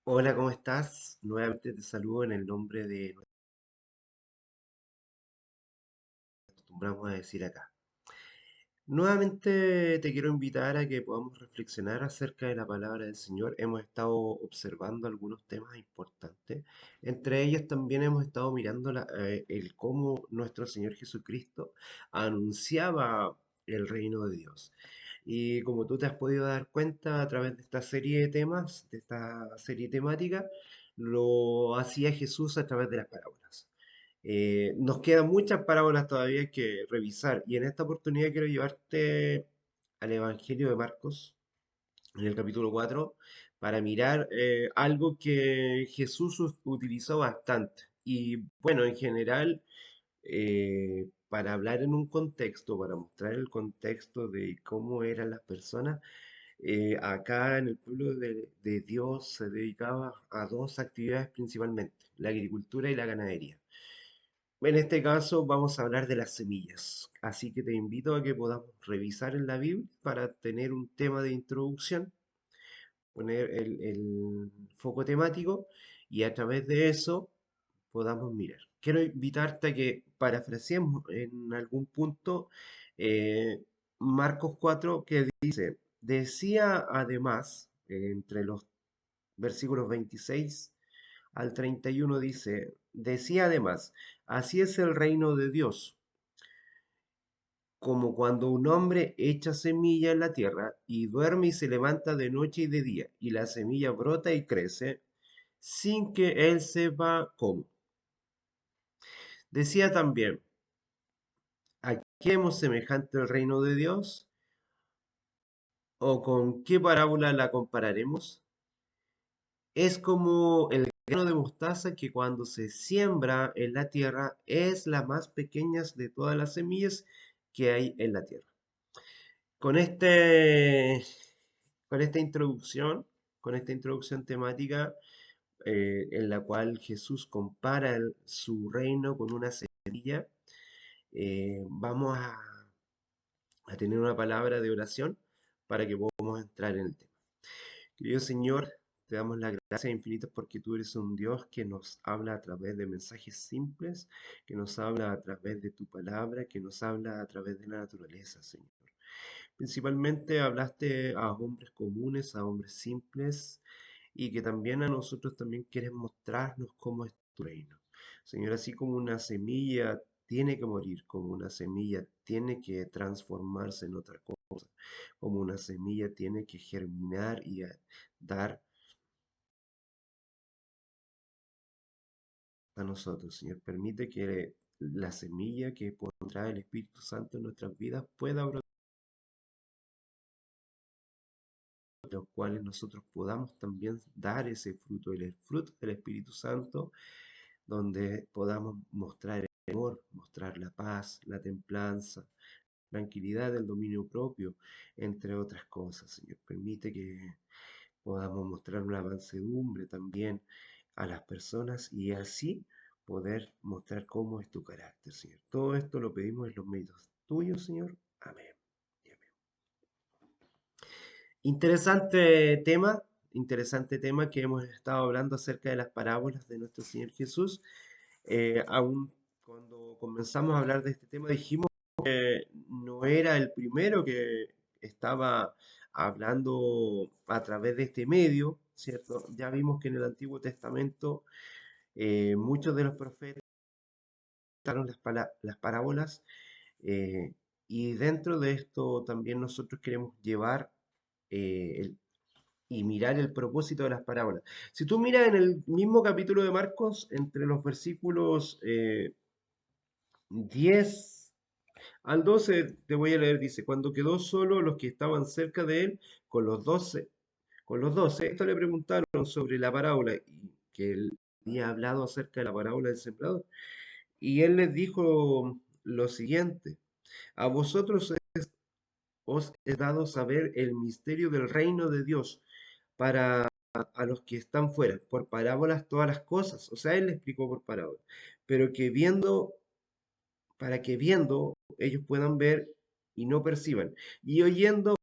Hola, ¿cómo estás? Nuevamente te saludo en el nombre de nuestro acostumbramos a decir acá. Nuevamente te quiero invitar a que podamos reflexionar acerca de la palabra del Señor. Hemos estado observando algunos temas importantes. Entre ellos también hemos estado mirando el cómo nuestro Señor Jesucristo anunciaba el reino de Dios. Y como tú te has podido dar cuenta a través de esta serie de temas, de esta serie temática, lo hacía Jesús a través de las parábolas. Nos quedan muchas parábolas todavía que revisar y en esta oportunidad quiero llevarte al Evangelio de Marcos, en el capítulo 4 para mirar algo que Jesús utilizó bastante. Y bueno, en general, para hablar en un contexto, para mostrar el contexto de cómo eran las personas, acá en el pueblo de Dios se dedicaba a dos actividades principalmente, la agricultura y la ganadería. En este caso vamos a hablar de las semillas, así que te invito a que podamos revisar en la Biblia para tener un tema de introducción, poner el foco temático y a través de eso podamos mirar. Quiero invitarte a que parafraseemos en algún punto eh, Marcos 4 que dice, decía además, entre los versículos 26 al 31 dice, decía además, así es el reino de Dios, como cuando un hombre echa semilla en la tierra y duerme y se levanta de noche y de día, y la semilla brota y crece sin que él sepa cómo. Decía también, ¿a qué hemos semejante el reino de Dios? ¿O con qué parábola la compararemos? Es como el grano de mostaza que cuando se siembra en la tierra es la más pequeña de todas las semillas que hay en la tierra. Con con esta introducción, con esta introducción temática en la cual Jesús compara su reino con una semilla, vamos a tener una palabra de oración para que podamos entrar en el tema. Querido Señor, te damos las gracias infinitas porque tú eres un Dios que nos habla a través de mensajes simples, que nos habla a través de tu palabra, que nos habla a través de la naturaleza, Señor. Principalmente hablaste a hombres comunes, a hombres simples, y que también a nosotros también quieres mostrarnos cómo es tu reino. Señor, así como una semilla tiene que morir, como una semilla tiene que transformarse en otra cosa, como una semilla tiene que germinar y dar a nosotros, Señor. Permite que la semilla que pondrá el Espíritu Santo en nuestras vidas pueda brotar, los cuales nosotros podamos también dar ese fruto, el fruto del Espíritu Santo, donde podamos mostrar el amor, mostrar la paz, la templanza, tranquilidad, el dominio propio, entre otras cosas, Señor. Permite que podamos mostrar una mansedumbre también a las personas y así poder mostrar cómo es tu carácter, Señor. Todo esto lo pedimos en los méritos tuyos, Señor. Amén. Y amén. Interesante tema, interesante tema que hemos estado hablando acerca de las parábolas de nuestro Señor Jesús. Aún cuando comenzamos a hablar de este tema dijimos que no era el primero que estaba hablando a través de este medio, ¿cierto? Ya vimos que en el Antiguo Testamento muchos de los profetas usaron las parábolas eh, y dentro de esto también nosotros queremos llevar y mirar el propósito de las parábolas. Si tú miras en el mismo capítulo de Marcos, entre los versículos 10 al 12 te voy a leer, dice, cuando quedó solo los que estaban cerca de él con los doce, esto le preguntaron sobre la parábola y que él había hablado acerca de la parábola del sembrador. Y él les dijo lo siguiente, a vosotros os he dado saber el misterio del reino de Dios para a los que están fuera, por parábolas todas las cosas. O sea, él le explicó por parábolas, pero que viendo, para que viendo ellos puedan ver y no perciban, y oyendo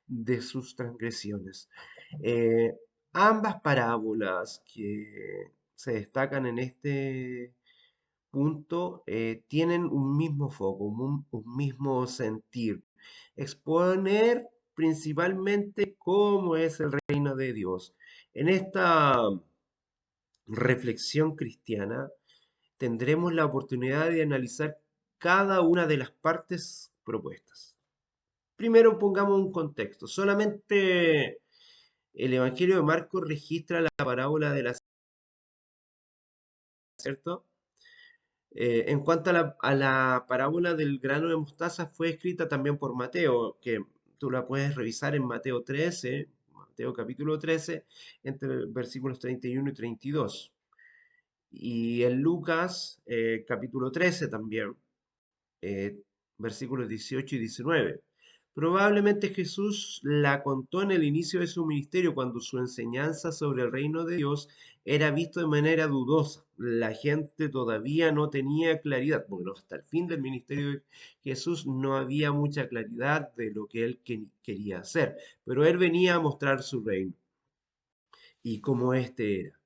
de sus transgresiones. Eh, Ambas parábolas que se destacan en este punto tienen un mismo foco, un mismo sentir. Exponer principalmente cómo es el reino de Dios. En esta reflexión cristiana tendremos la oportunidad de analizar cada una de las partes propuestas. Primero pongamos un contexto. Solamente el Evangelio de Marcos registra la parábola de la, ¿cierto? En cuanto a la parábola del grano de mostaza, fue escrita también por Mateo, que tú la puedes revisar en Mateo 13, Mateo capítulo 13, entre versículos 31 y 32. Y en Lucas capítulo 13 también, eh, versículos 18 y 19. Probablemente Jesús la contó en el inicio de su ministerio, cuando su enseñanza sobre el reino de Dios era visto de manera dudosa. La gente todavía no tenía claridad. Bueno, hasta el fin del ministerio de Jesús no había mucha claridad de lo que él quería hacer, pero él venía a mostrar su reino y cómo este era.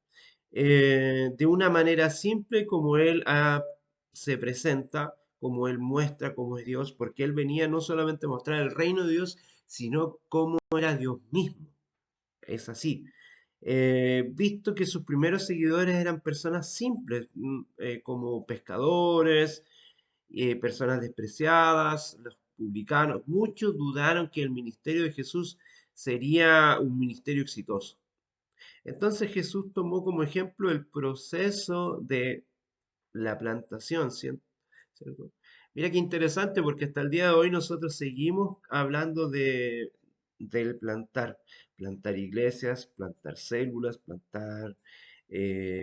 De una manera simple como él se presenta, como él muestra cómo es Dios, porque él venía no solamente a mostrar el reino de Dios, sino cómo era Dios mismo. Es así. Visto que sus primeros seguidores eran personas simples, como pescadores, personas despreciadas, los publicanos, muchos dudaron que el ministerio de Jesús sería un ministerio exitoso. Entonces Jesús tomó como ejemplo el proceso de la plantación, ¿cierto? Mira qué interesante, porque hasta el día de hoy nosotros seguimos hablando del plantar iglesias, plantar células, plantar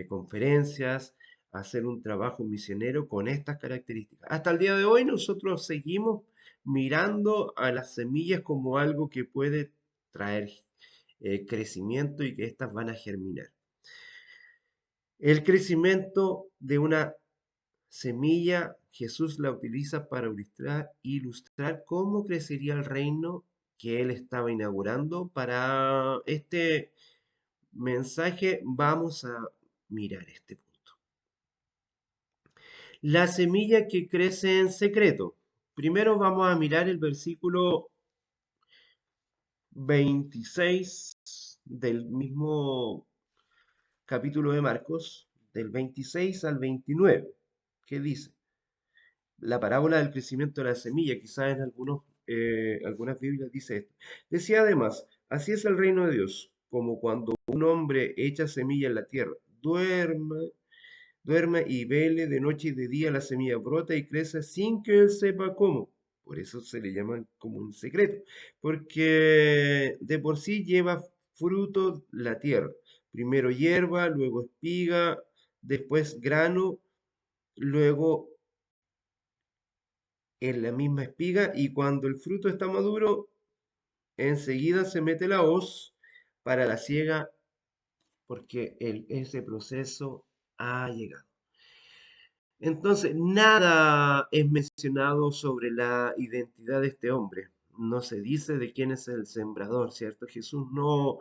conferencias, hacer un trabajo misionero con estas características. Hasta el día de hoy nosotros seguimos mirando a las semillas como algo que puede traer crecimiento y que éstas van a germinar. El crecimiento de una semilla, Jesús la utiliza para ilustrar cómo crecería el reino que él estaba inaugurando. Para este mensaje vamos a mirar este punto. La semilla que crece en secreto. Primero vamos a mirar el versículo 26 del mismo capítulo de Marcos, del 26 al 29, que dice, la parábola del crecimiento de la semilla, quizás en algunas Biblias dice esto. Decía además, así es el reino de Dios, como cuando un hombre echa semilla en la tierra, duerme y vele de noche y de día, la semilla brota y crece sin que él sepa cómo. Por eso se le llama como un secreto, porque de por sí lleva fruto la tierra. Primero hierba, luego espiga, después grano, luego en la misma espiga, y cuando el fruto está maduro, enseguida se mete la hoz para la siega, porque ese proceso ha llegado. Entonces, nada es mencionado sobre la identidad de este hombre. No se dice de quién es el sembrador, ¿cierto? Jesús no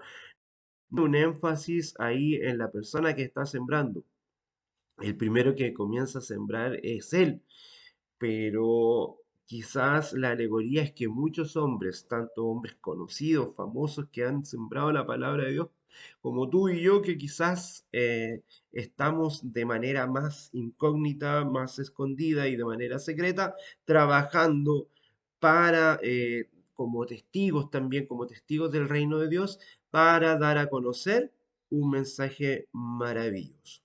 pone un énfasis ahí en la persona que está sembrando. El primero que comienza a sembrar es él, pero quizás la alegoría es que muchos hombres, tanto hombres conocidos, famosos, que han sembrado la palabra de Dios, como tú y yo, que quizás estamos de manera más incógnita, más escondida y de manera secreta, trabajando para, como testigos también, como testigos del reino de Dios, para dar a conocer un mensaje maravilloso.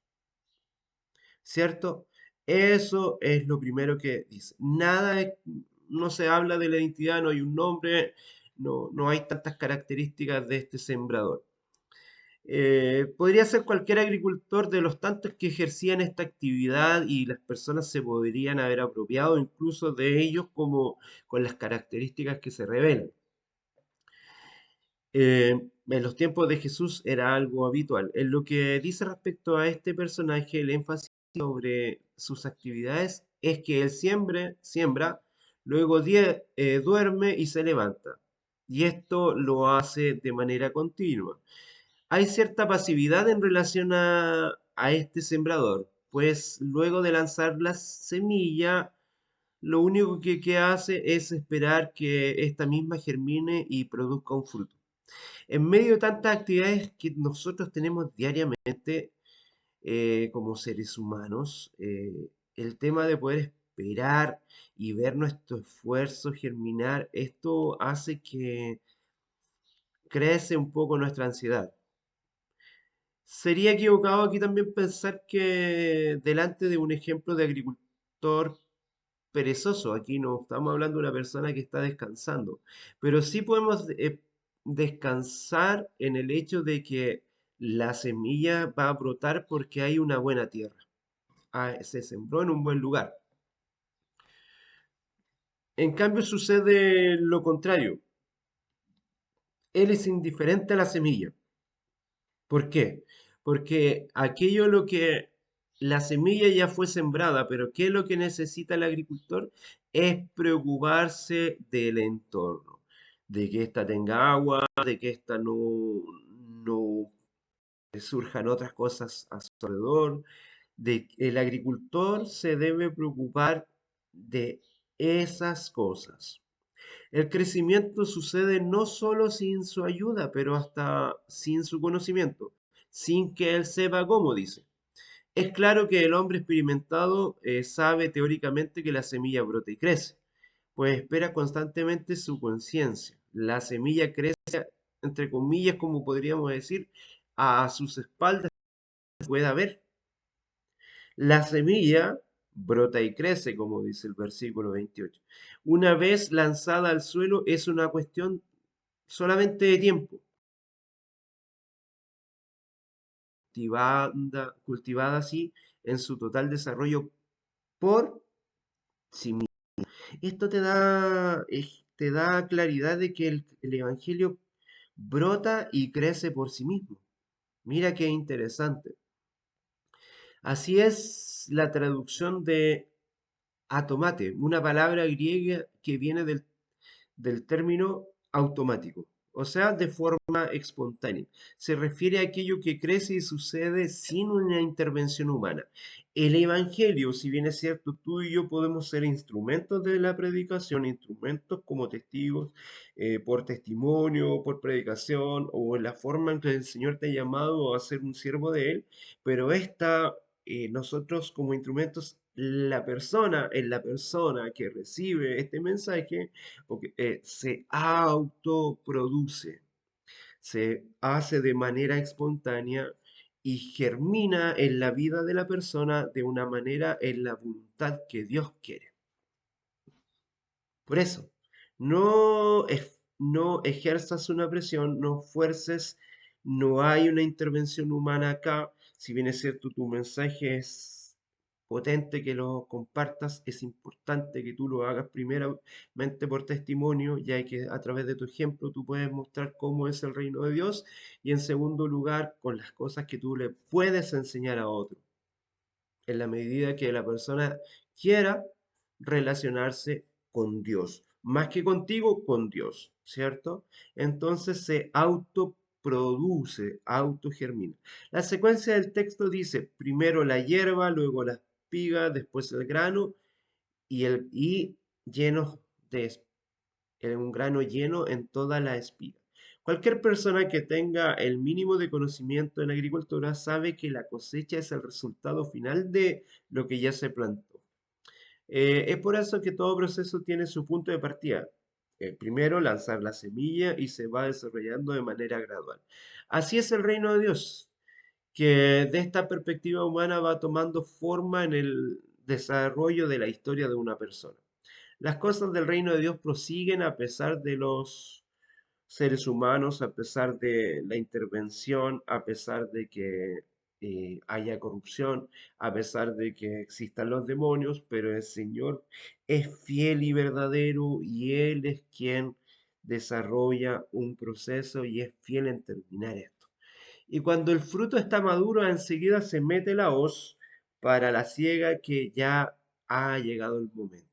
¿Cierto? Eso es lo primero que dice. No se habla de la identidad, no hay un nombre, no hay tantas características de este sembrador. Podría ser cualquier agricultor de los tantos que ejercían esta actividad, y las personas se podrían haber apropiado incluso de ellos como con las características que se revelan. En los tiempos de Jesús era algo habitual. En lo que dice respecto a este personaje, el énfasis sobre sus actividades es que él siembra, luego duerme y se levanta. y esto lo hace de manera continua. Hay cierta pasividad en relación a este sembrador, pues luego de lanzar la semilla, lo único que hace es esperar que esta misma germine y produzca un fruto. En medio de tantas actividades que nosotros tenemos diariamente como seres humanos, el tema de poder esperar y ver nuestro esfuerzo germinar, esto hace que crece un poco nuestra ansiedad. Sería equivocado aquí también pensar que delante de un ejemplo de agricultor perezoso, aquí no estamos hablando de una persona que está descansando, pero sí podemos descansar en el hecho de que la semilla va a brotar porque hay una buena tierra. Se sembró en un buen lugar. En cambio sucede lo contrario. Él es indiferente a la semilla. ¿Por qué? Porque aquello lo que la semilla ya fue sembrada, pero ¿qué es lo que necesita el agricultor? Es preocuparse del entorno, de que ésta tenga agua, de que ésta no surjan otras cosas a su alrededor, de que el agricultor se debe preocupar de esas cosas. El crecimiento sucede no solo sin su ayuda, pero hasta sin su conocimiento, sin que él sepa cómo, dice. Es claro que el hombre experimentado sabe teóricamente que la semilla brota y crece, pues espera constantemente su conciencia. La semilla crece, entre comillas, como podríamos decir, a sus espaldas pueda ver. La semilla brota y crece, como dice el versículo 28. Una vez lanzada al suelo es una cuestión solamente de tiempo, cultivada así en su total desarrollo por sí misma. Esto te da claridad de que el Evangelio brota y crece por sí mismo. Mira qué interesante. Así es la traducción de atomate, una palabra griega que viene del término automático, o sea, de forma espontánea. Se refiere a aquello que crece y sucede sin una intervención humana. El Evangelio, si bien es cierto, tú y yo podemos ser instrumentos de la predicación, instrumentos como testigos, por testimonio, por predicación, o en la forma en que el Señor te ha llamado a ser un siervo de Él, pero nosotros como instrumentos, la persona que recibe este mensaje, se autoproduce, se hace de manera espontánea y germina en la vida de la persona de una manera en la voluntad que Dios quiere. Por eso, no ejerzas una presión, no fuerces, no hay una intervención humana acá. Si bien es cierto, tu mensaje es potente que lo compartas, es importante que tú lo hagas primeramente por testimonio, ya que a través de tu ejemplo tú puedes mostrar cómo es el reino de Dios y en segundo lugar, con las cosas que tú le puedes enseñar a otro en la medida que la persona quiera relacionarse con Dios, más que contigo, con Dios, ¿cierto? Entonces se autoproduce, autogermina. La secuencia del texto dice, primero la hierba, luego la espiga, después el grano y llenos de un grano lleno en toda la espiga. Cualquier persona que tenga el mínimo de conocimiento en agricultura sabe que la cosecha es el resultado final de lo que ya se plantó. Es por eso que todo proceso tiene su punto de partida. Primero, lanzar la semilla y se va desarrollando de manera gradual. Así es el reino de Dios, que de esta perspectiva humana va tomando forma en el desarrollo de la historia de una persona. Las cosas del reino de Dios prosiguen a pesar de los seres humanos, a pesar de la intervención, a pesar de que haya corrupción, a pesar de que existan los demonios, pero el Señor es fiel y verdadero y Él es quien desarrolla un proceso y es fiel en terminar esto. Y cuando el fruto está maduro, enseguida se mete la hoz para la siega que ya ha llegado el momento.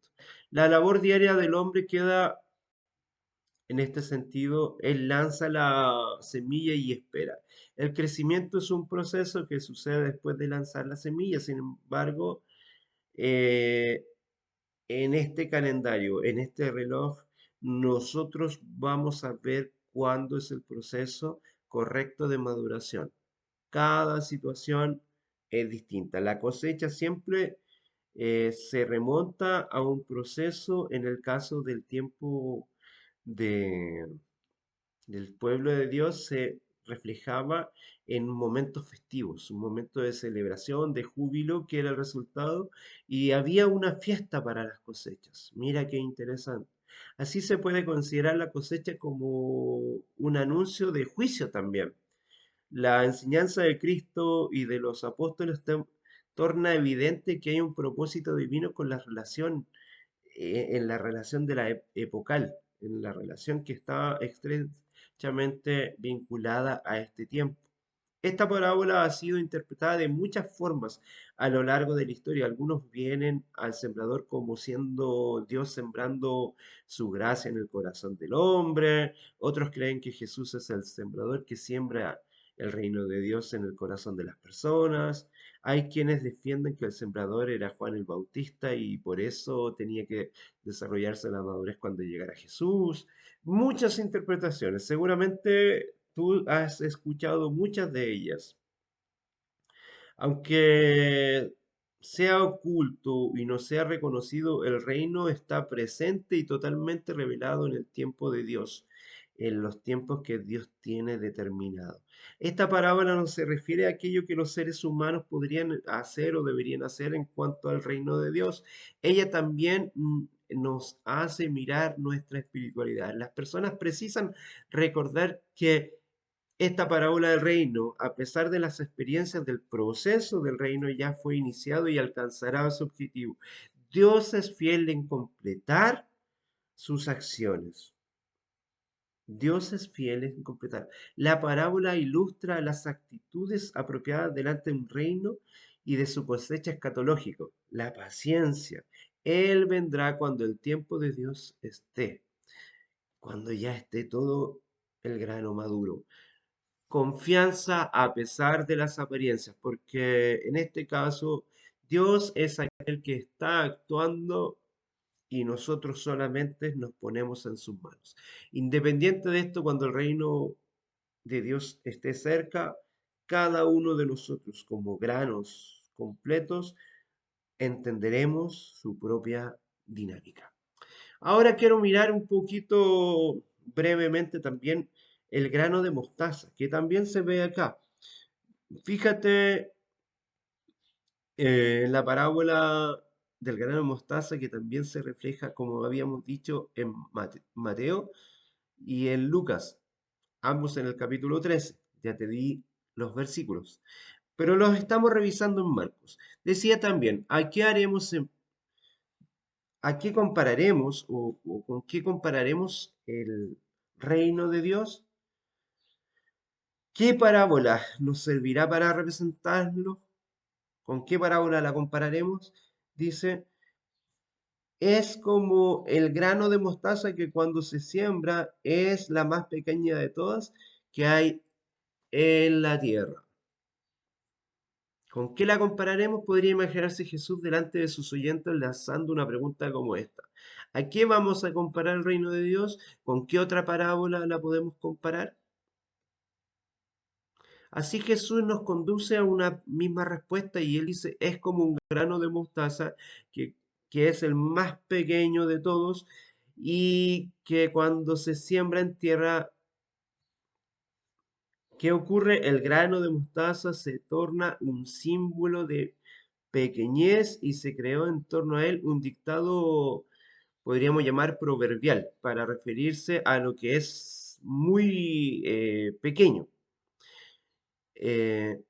La labor diaria del hombre queda En este sentido, él lanza la semilla y espera. El crecimiento es un proceso que sucede después de lanzar la semilla. Sin embargo, eh, en este calendario, en este reloj, nosotros vamos a ver cuándo es el proceso correcto de maduración. Cada situación es distinta. La cosecha siempre se remonta a un proceso en el caso del tiempo de, del pueblo de Dios se reflejaba en momentos festivos, un momento de celebración, de júbilo, que era el resultado, y había una fiesta para las cosechas. Mira qué interesante. Así se puede considerar la cosecha como un anuncio de juicio también. La enseñanza de Cristo y de los apóstoles torna evidente que hay un propósito divino con la relación en la relación de la epocal, en la relación que está estrechamente vinculada a este tiempo. Esta parábola ha sido interpretada de muchas formas a lo largo de la historia. Algunos vienen al sembrador como siendo Dios sembrando su gracia en el corazón del hombre. Otros creen que Jesús es el sembrador que siembra el reino de Dios en el corazón de las personas. Hay quienes defienden que el sembrador era Juan el Bautista y por eso tenía que desarrollarse la madurez cuando llegara Jesús. Muchas interpretaciones. Seguramente tú has escuchado muchas de ellas. Aunque sea oculto y no sea reconocido, el reino está presente y totalmente revelado en el tiempo de Dios, en los tiempos que Dios tiene determinado. Esta parábola no se refiere a aquello que los seres humanos podrían hacer o deberían hacer en cuanto al reino de Dios. Ella también nos hace mirar nuestra espiritualidad. Las personas precisan recordar que esta parábola del reino, a pesar de las experiencias del proceso del reino, ya fue iniciado y alcanzará su objetivo. Dios es fiel en completar sus acciones. Dios es fiel en completar. La parábola ilustra las actitudes apropiadas delante de un reino y de su cosecha escatológico, la paciencia. Él vendrá cuando el tiempo de Dios esté, cuando ya esté todo el grano maduro. Confianza a pesar de las apariencias, porque en este caso Dios es aquel que está actuando y nosotros solamente nos ponemos en sus manos. Independiente de esto, cuando el reino de Dios esté cerca, cada uno de nosotros como granos completos entenderemos su propia dinámica. Ahora quiero mirar un poquito brevemente también el grano de mostaza, que también se ve acá. Fíjate en la parábola del grano de mostaza que también se refleja, como habíamos dicho, en Mateo y en Lucas, ambos en el capítulo 13. Ya te di los versículos, pero los estamos revisando en Marcos. Decía también, ¿a qué compararemos o con qué compararemos el reino de Dios? ¿Qué parábola nos servirá para representarlo? ¿Con qué parábola la compararemos? Dice, es como el grano de mostaza que cuando se siembra es la más pequeña de todas que hay en la tierra. ¿Con qué la compararemos? Podría imaginarse Jesús delante de sus oyentes lanzando una pregunta como esta. ¿A qué vamos a comparar el reino de Dios? ¿Con qué otra parábola la podemos comparar? Así Jesús nos conduce a una misma respuesta y él dice, es como un grano de mostaza que, que es el más pequeño de todos y que cuando se siembra en tierra, ¿qué ocurre? El grano de mostaza se torna un símbolo de pequeñez y se creó en torno a él un dictado, podríamos llamar proverbial, para referirse a lo que es muy pequeño. Eh,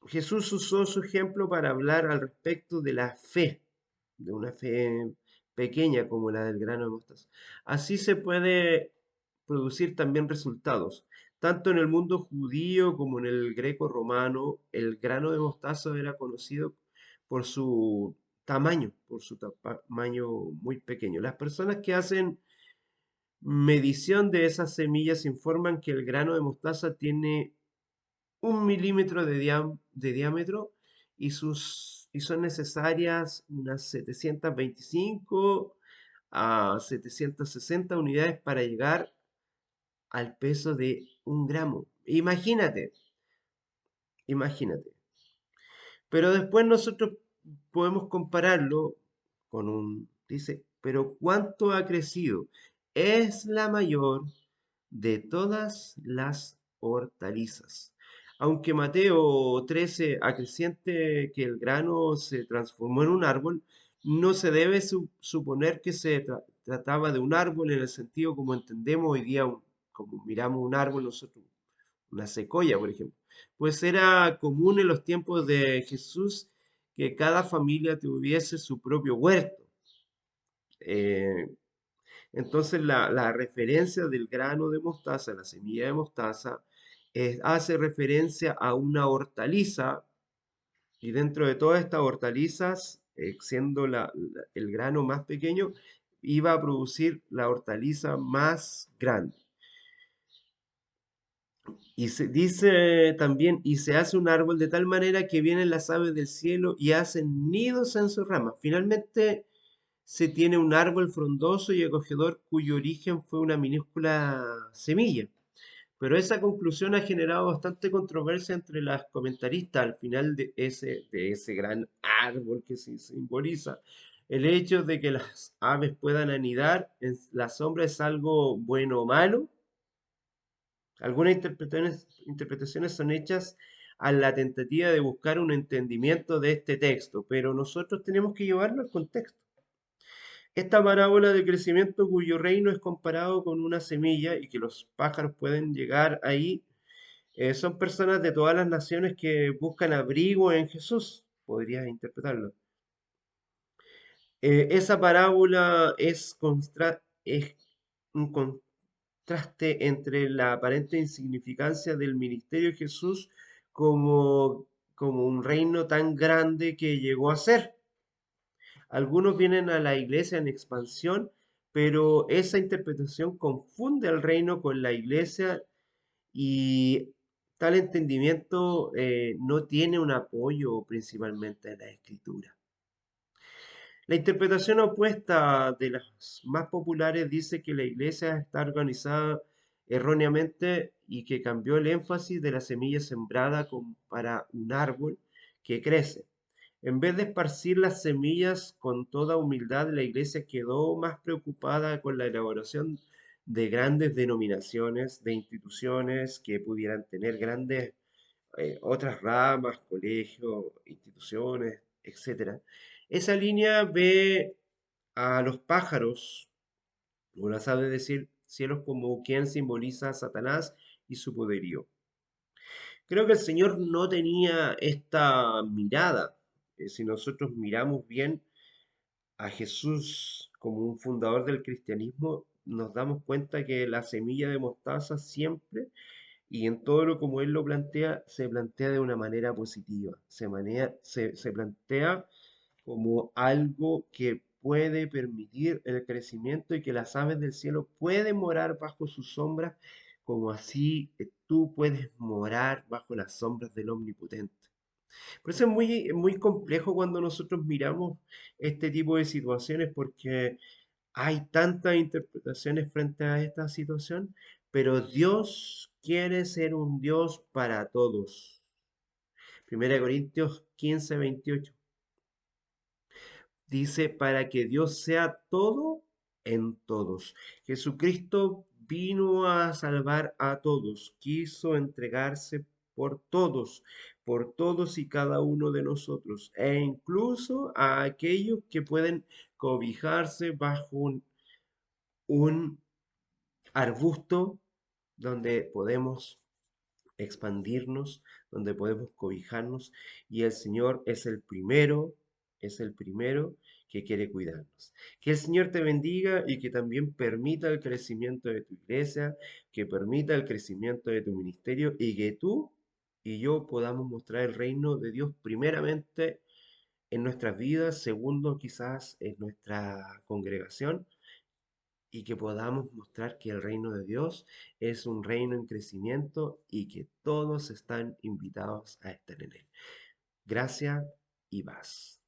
Jesús usó su ejemplo para hablar al respecto de la fe, de una fe pequeña como la del grano de mostaza. Así se puede producir también resultados. Tanto en el mundo judío como en el greco romano, el grano de mostaza era conocido por su tamaño, por su tamaño muy pequeño. Las personas que hacen medición de esas semillas informan que el grano de mostaza tiene 1 milímetro de diámetro y son necesarias unas 725 a 760 unidades para llegar al peso de 1 gramo. Imagínate, imagínate. Pero después nosotros podemos compararlo con dice, pero ¿cuánto ha crecido? Es la mayor de todas las hortalizas. Aunque Mateo 13 acreciente que el grano se transformó en un árbol, no se debe suponer que se trataba de un árbol en el sentido como entendemos hoy día, como miramos un árbol nosotros, una secoya, por ejemplo. Pues era común en los tiempos de Jesús que cada familia tuviese su propio huerto. Eh, entonces la referencia del grano de mostaza, la semilla de mostaza, hace referencia a una hortaliza y dentro de todas estas hortalizas, siendo el grano más pequeño, iba a producir la hortaliza más grande. Y se dice también, y se hace un árbol de tal manera que vienen las aves del cielo y hacen nidos en sus ramas. Finalmente se tiene un árbol frondoso y acogedor cuyo origen fue una minúscula semilla. Pero esa conclusión ha generado bastante controversia entre las comentaristas al final de ese gran árbol que se simboliza. El hecho de que las aves puedan anidar en la sombra es algo bueno o malo. Algunas interpretaciones son hechas a la tentativa de buscar un entendimiento de este texto, pero nosotros tenemos que llevarlo al contexto. Esta parábola de crecimiento cuyo reino es comparado con una semilla y que los pájaros pueden llegar ahí, son personas de todas las naciones que buscan abrigo en Jesús, podrías interpretarlo. Esa parábola es un contraste entre la aparente insignificancia del ministerio de Jesús como un reino tan grande que llegó a ser. Algunos vienen a la iglesia en expansión, pero esa interpretación confunde al reino con la iglesia y tal entendimiento no tiene un apoyo principalmente en la escritura. La interpretación opuesta de las más populares dice que la iglesia está organizada erróneamente y que cambió el énfasis de la semilla sembrada para un árbol que crece. En vez de esparcir las semillas con toda humildad, la iglesia quedó más preocupada con la elaboración de grandes denominaciones, de instituciones que pudieran tener grandes otras ramas, colegios, instituciones, etcétera. Esa línea ve a los pájaros, o las aves decir, cielos como quien simboliza a Satanás y su poderío. Creo que el Señor no tenía esta mirada. Si nosotros miramos bien a Jesús como un fundador del cristianismo, nos damos cuenta que la semilla de mostaza siempre y en todo lo como él lo plantea, se plantea de una manera positiva, se plantea como algo que puede permitir el crecimiento y que las aves del cielo pueden morar bajo sus sombras, como así tú puedes morar bajo las sombras del Omnipotente. Por eso es muy complejo cuando nosotros miramos este tipo de situaciones porque hay tantas interpretaciones frente a esta situación, pero Dios quiere ser un Dios para todos. 1 Corintios 15:28 dice, para que Dios sea todo en todos. Jesucristo vino a salvar a todos, quiso entregarse por todos y cada uno de nosotros, e incluso a aquellos que pueden cobijarse bajo un arbusto donde podemos expandirnos, donde podemos cobijarnos y el Señor es el primero que quiere cuidarnos. Que el Señor te bendiga y que también permita el crecimiento de tu iglesia, que permita el crecimiento de tu ministerio y que tú y yo podamos mostrar el reino de Dios primeramente en nuestras vidas, segundo quizás en nuestra congregación y que podamos mostrar que el reino de Dios es un reino en crecimiento y que todos están invitados a estar en él. Gracias y paz.